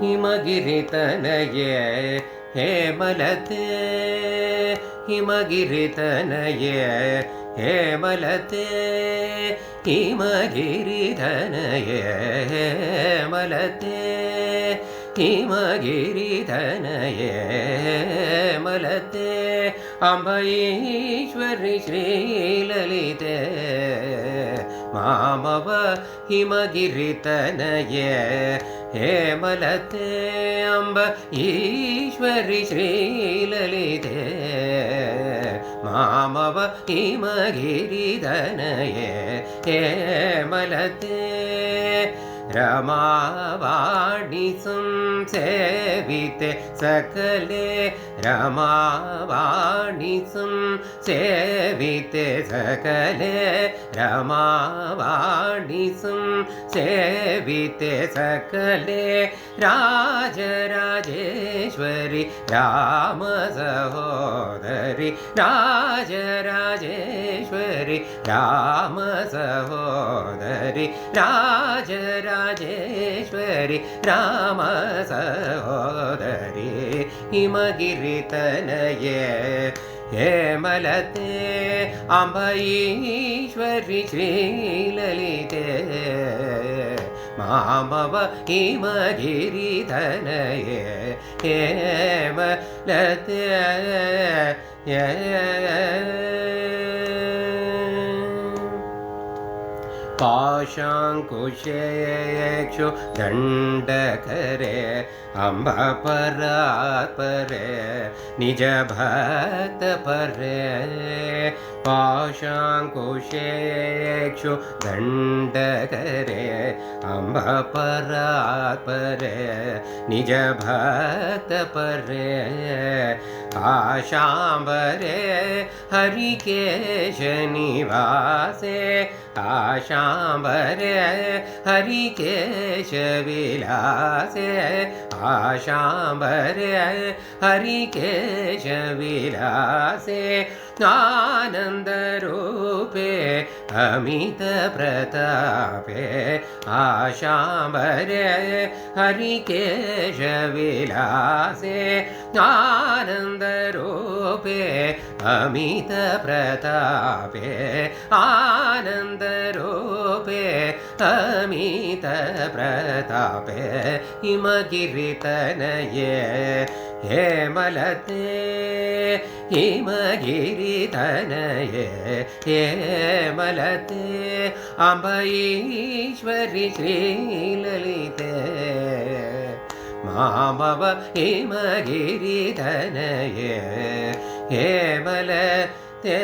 हिमगिरितनये हेमलते हिमगिरितनये हेमलते हिमगिरितनये हेमलते हिमगिरितनये हेमलते अम्ब ईश्वरि श्रीललिते मामव हिमगिरितनये हेमलते अम्ब ईश्वरि श्रीललिते मामव हिमगिरितनये हेमलते रमावाणी संसेविते सकले रमावाणी संसेविते सकले रमावाणी संसेविते सकले राजराजेश्वरि राम सहोदरि राजराजेश्वरि राम सहोदरि राजराजेश्वरि राम सहोदरि हिमगिरितनये हेमलते अम्ब ईश्वरि श्रीललिते मामव हिमगिरितनये हेमलते पाशाङ्कुशेक्षु दण्डकरे अम्ब परात्परे निज भक्त परे पाशाङ्कुशेक्षु दण्डकरे अम्ब परात्परे निज भक्त परे आशाम्बरे हरिकेश निवासे आशाम्बरे हरिकेश विलासे आशाम्बरे हरिकेश विलासे आनन्दरूपे अमित प्रतापे आशाम्बरे हरिकेश विलासे आनन्दरूपे अमित प्रतापे आनन्दरूपे अमित प्रतापे हिमगिरितनये हेमलते हिमगिरितनये हेमलते अम्ब ईश्वरि श्रीललिते मामव हिमगिरितनये हेमलते